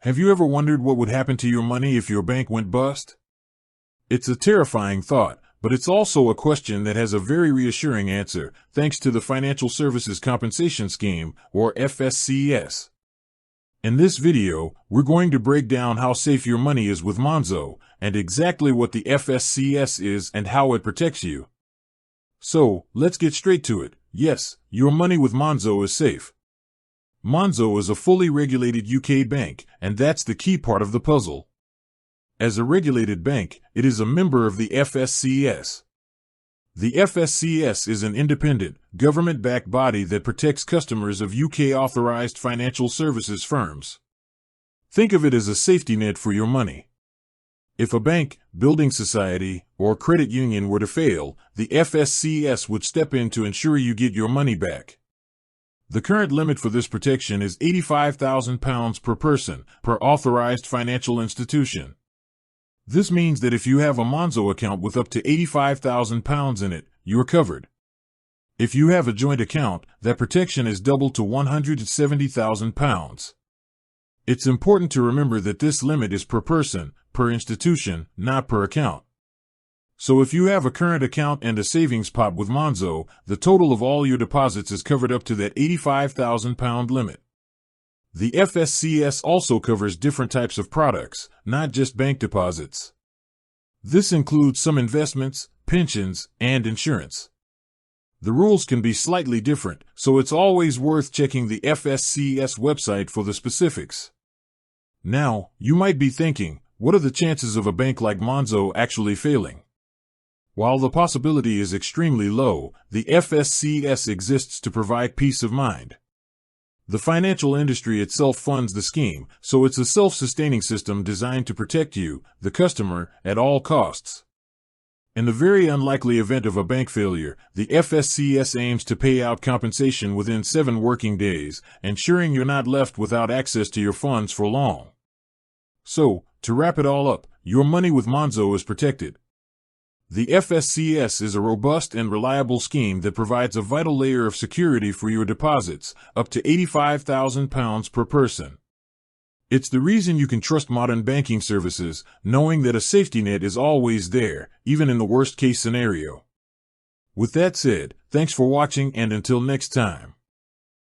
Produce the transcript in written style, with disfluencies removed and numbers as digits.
Have you ever wondered what would happen to your money if your bank went bust? It's a terrifying thought, but it's also a question that has a very reassuring answer, thanks to the Financial Services Compensation Scheme, or FSCS. In this video, we're going to break down how safe your money is with Monzo, and exactly what the FSCS is and how it protects you. So, let's get straight to it. Yes, your money with Monzo is safe. Monzo is a fully regulated UK bank, and that's the key part of the puzzle. As a regulated bank, it is a member of the FSCS. The FSCS is an independent, government-backed body that protects customers of UK-authorized financial services firms. Think of it as a safety net for your money. If a bank, building society, or credit union were to fail, the FSCS would step in to ensure you get your money back. The current limit for this protection is £85,000 per person, per authorized financial institution. This means that if you have a Monzo account with up to £85,000 in it, you're covered. If you have a joint account, that protection is doubled to £170,000. It's important to remember that this limit is per person, per institution, not per account. So if you have a current account and a savings pot with Monzo, the total of all your deposits is covered up to that £85,000 limit. The FSCS also covers different types of products, not just bank deposits. This includes some investments, pensions, and insurance. The rules can be slightly different, so it's always worth checking the FSCS website for the specifics. Now, you might be thinking, what are the chances of a bank like Monzo actually failing? While the possibility is extremely low, the FSCS exists to provide peace of mind. The financial industry itself funds the scheme, so it's a self-sustaining system designed to protect you, the customer, at all costs. In the very unlikely event of a bank failure, the FSCS aims to pay out compensation within 7 working days, ensuring you're not left without access to your funds for long. So, to wrap it all up, your money with Monzo is protected. The FSCS is a robust and reliable scheme that provides a vital layer of security for your deposits, up to £85,000 per person. It's the reason you can trust modern banking services, knowing that a safety net is always there, even in the worst-case scenario. With that said, thanks for watching, and until next time.